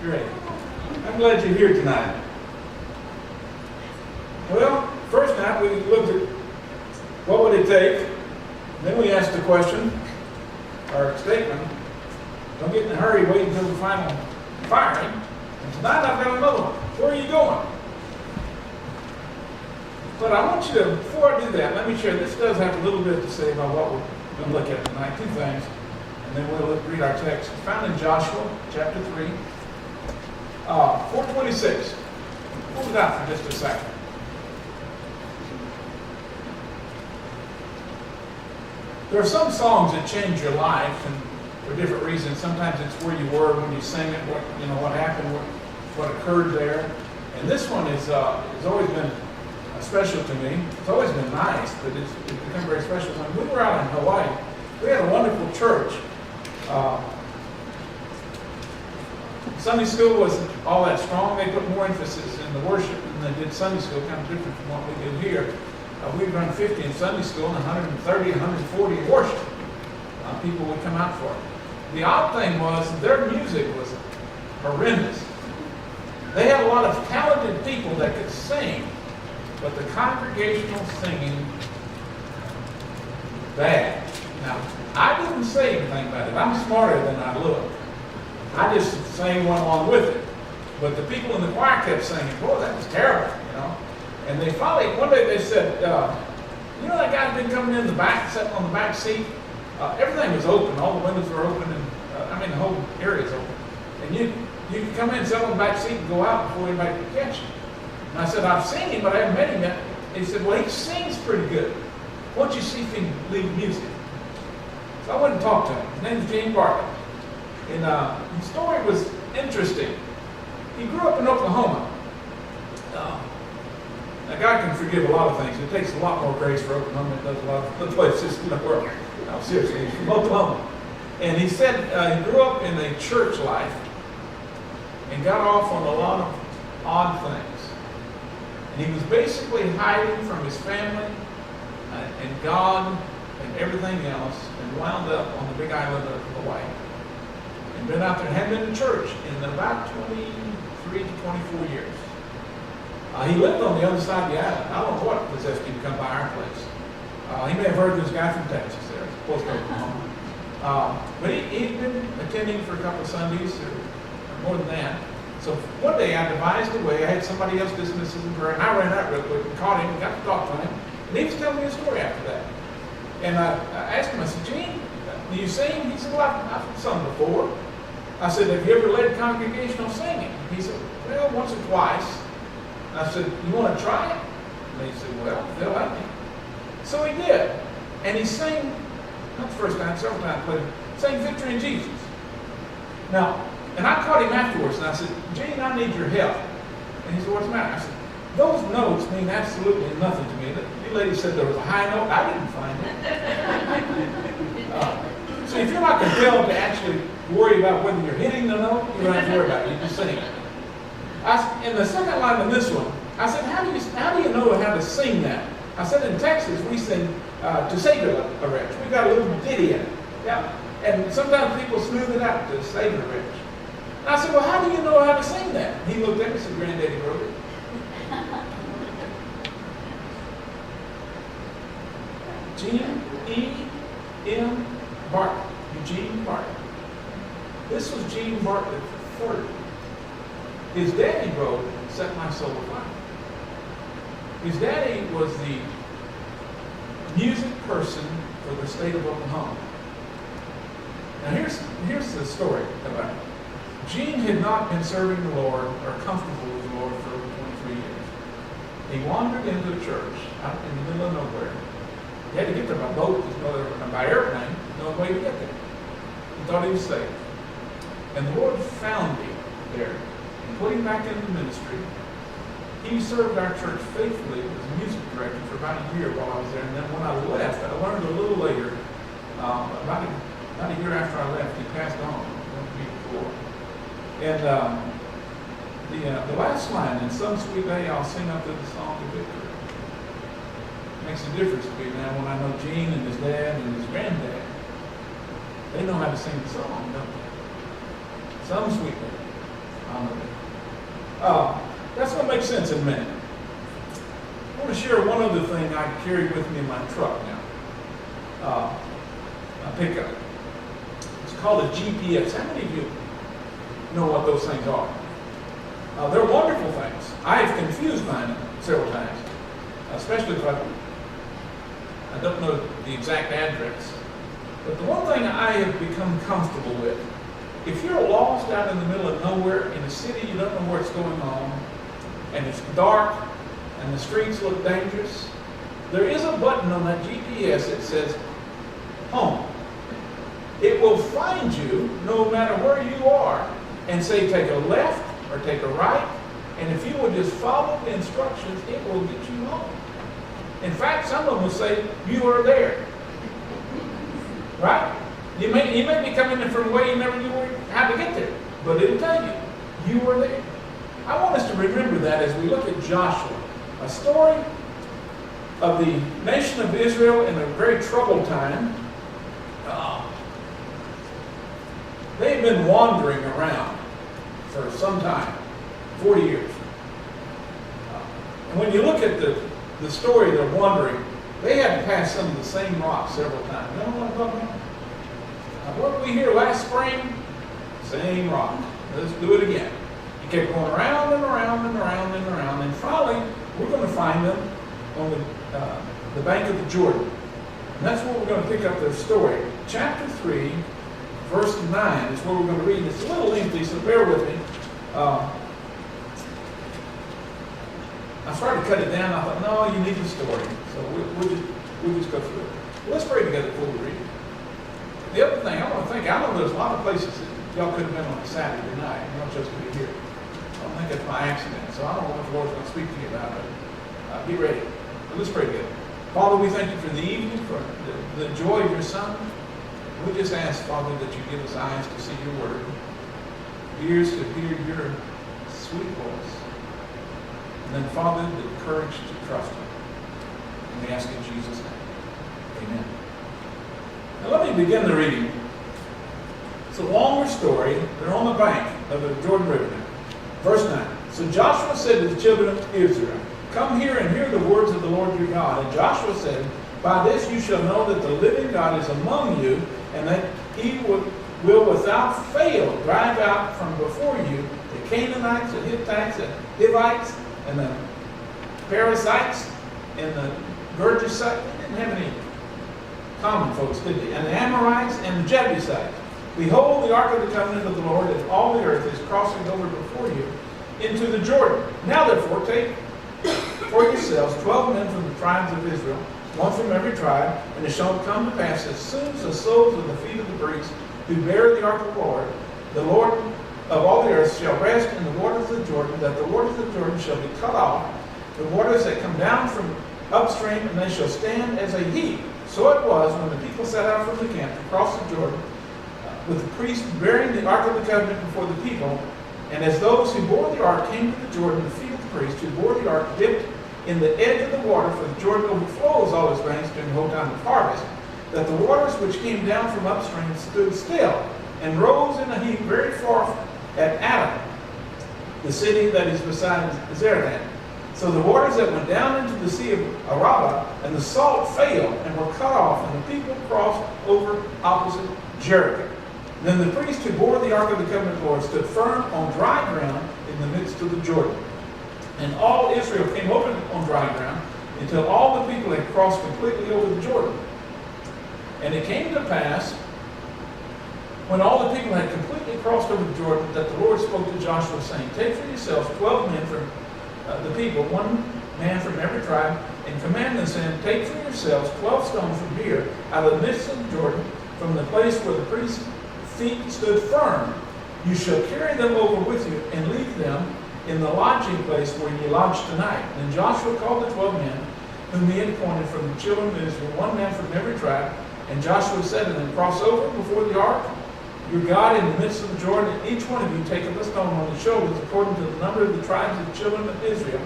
Great. I'm glad you're here tonight. Well, first night we looked at what would it take. Then we asked the question, or statement, don't get in a hurry, wait until the final firing. And tonight I've got another one. Where are you going? But I want you to, before I do that, let me share, this does have a little bit to say about what we're going to look at tonight. Two things, and then we'll read our text. It's found in Joshua chapter 3, 4:26. Hold it out for just a second. There are some songs that change your life, and for different reasons. Sometimes it's where you were when you sang it, what happened, what occurred there. And this one has always been special to me. It's always been nice, but it's become very special. When we were out in Hawaii, we had a wonderful church. Sunday school wasn't all that strong. They put more emphasis in the worship than they did Sunday school, kind of different from what we do here. We'd run 50 in Sunday school and 130, 140 in worship. People would come out for it. The odd thing was their music was horrendous. They had a lot of talented people that could sing, but the congregational singing, bad. Now, I didn't say anything about it. I'm smarter than I look. I just sang one along with it. But the people in the choir kept singing, boy, that was terrible, And they finally, one day they said, that guy had been coming in the back, sitting on the back seat? Everything was open. All the windows were open, and the whole area is open. And you could come in, sit on the back seat, and go out before anybody could catch you. And I said, I've seen him, but I haven't met him yet. And he said, well, he sings pretty good. Why don't you see if he can lead music? So I went and talked to him. His name is Gene Bartlett. And his story was interesting. He grew up in Oklahoma. A guy can forgive a lot of things. It takes a lot more grace for Oklahoma than it does a lot of other places in the world. No, seriously, he's from Oklahoma. And he said he grew up in a church life and got off on a lot of odd things. And he was basically hiding from his family and God and everything else, and wound up on the big island of Hawaii. And been out there, hadn't been to church in about 23 to 24 years. He lived on the other side of the island. I don't know what possessed him to come by our place. He may have heard this guy from Texas there, close to Oklahoma. But he'd been attending for a couple of Sundays, or more than that. So one day I devised a way. I had somebody else dismiss him in prayer, and I ran out real quick and caught him and got to talk to him. And he was telling me a story after that. And I asked him, I said, Gene, do you sing? He said, well, I've sung before. I said, have you ever led congregational singing? He said, well, once or twice. I said, you want to try it? And he said, well, they'll let me. So he did. And he sang, not the first time, several times, but sang Victory in Jesus. Now, and I caught him afterwards, and I said, Gene, I need your help. And he said, what's the matter? I said, those notes mean absolutely nothing to me. The lady said there was a high note. I didn't find it. So if you're not compelled to actually worry about whether you're hitting the note, you don't have to worry about it. You just sing it. In the second line of this one, I said, how do you know how to sing that? I said, in Texas, we sing to save a wretch. We've got a little ditty in it. Yeah. And sometimes people smooth it out to save a wretch. And I said, well, how do you know how to sing that? He looked at me and said, Granddaddy wrote it. Gene E.M. Bartlett. Eugene Bartlett. This was Gene Bartlett for 30. His daddy wrote, Set My Soul Afire. His daddy was the music person for the state of Oklahoma. Now here's the story about it. Gene had not been serving the Lord or comfortable with the Lord for over 23 years. He wandered into a church out in the middle of nowhere. He had to get there by boat, by airplane, no way to get there. He thought he was safe. And the Lord found him there and put him back into ministry. He served our church faithfully as a music director for about a year while I was there. And then when I left, I learned a little later, about a year after I left, he passed on, one week before. And the last line, in some sweet day, I'll sing up to the song of victory. Makes a difference to me now when I know Gene and his dad and his granddad. They know how to sing the song, don't they? Some sweet day, That's going to make sense in a minute. I want to share one other thing I carry with me in my truck now. A pickup. It's called a GPS. How many of you know what those things are? They're wonderful things. I have confused mine several times, especially if I don't know the exact address. But the one thing I have become comfortable with, if you're lost out in the middle of nowhere in a city, you don't know what's going on, and it's dark, and the streets look dangerous, there is a button on that GPS that says, home. It will find you no matter where you are and say take a left or take a right, and if you will just follow the instructions, it will get you home. In fact, some of them will say, you are there. Right? You may be coming in from a way you never knew how to get there, but it'll tell you, you were there. I want us to remember that as we look at Joshua, a story of the nation of Israel in a very troubled time. They've been wandering around for some time, 40 years. And when you look at the story they're wandering, they had to pass some of the same rocks several times. You know what I'm talking about? What did we hear last spring? Same rock. Let's do it again. You kept going around and around and around and around, and finally we're going to find them on the bank of the Jordan. And that's where we're going to pick up their story. Chapter 3, verse 9 is where we're going to read. It's a little lengthy, so bear with me. I started to cut it down. I thought, no, you need the story. So we'll just go through it. Well, let's pray together before we read it. The other thing, I know there's a lot of places that y'all could have been on a Saturday night. You don't just be here. I don't think that's by accident. So I don't know what the Lord's going to speak to you about, but be ready. But let's pray together. Father, we thank you for the evening, for the joy of your Son. We just ask, Father, that you give us eyes to see your word, ears to hear your sweet voice, and then, Father, the courage to trust you. And we ask in Jesus' name. Amen. Now let me begin the reading. It's a longer story. They're on the bank of the Jordan River now. Verse 9. So Joshua said to the children of Israel, come here and hear the words of the Lord your God. And Joshua said, by this you shall know that the living God is among you, and that he will without fail drive out from before you the Canaanites, the Hittites, the Hivites, and the Perizzites, and the Gergesites. They didn't have any common folks, did they? And the Amorites and the Jebusites. Behold, the ark of the covenant of the Lord, and all the earth is crossing over before you into the Jordan. Now therefore take for yourselves 12 men from the tribes of Israel, one from every tribe, and it shall come to pass as soon as the soles of the feet of the priests who bear the ark of the Lord of all the earth shall rest in the waters of the Jordan, that the waters of the Jordan shall be cut off, the waters that come down from upstream, and they shall stand as a heap. So it was when the people set out from the camp to cross the Jordan, with the priests bearing the ark of the covenant before the people, and as those who bore the ark came to the Jordan, the feet of the priests who bore the ark dipped in the edge of the water, for the Jordan overflows all its banks during the whole time of harvest, that the waters which came down from upstream stood still, and rose in a heap very far at Adam, the city that is beside Zarephath. So the waters that went down into the sea of Arabah, and the salt failed, and were cut off, and the people crossed over opposite Jericho. Then the priest who bore the ark of the covenant of the Lord stood firm on dry ground in the midst of the Jordan. And all Israel came over on dry ground until all the people had crossed completely over the Jordan. And it came to pass, when all the people had completely crossed over the Jordan, that the Lord spoke to Joshua, saying, take for yourselves 12 men from the people, one man from every tribe, and command them, saying, take for yourselves 12 stones from here, out of the midst of the Jordan, from the place where the priest's feet stood firm. You shall carry them over with you, and leave them in the lodging place where ye lodge tonight. And Joshua called the 12 men, whom he had appointed from the children of Israel, one man from every tribe. And Joshua said to them, cross over before the ark, your God, in the midst of the Jordan, and each one of you take up a stone on his shoulders, according to the number of the tribes of the children of Israel.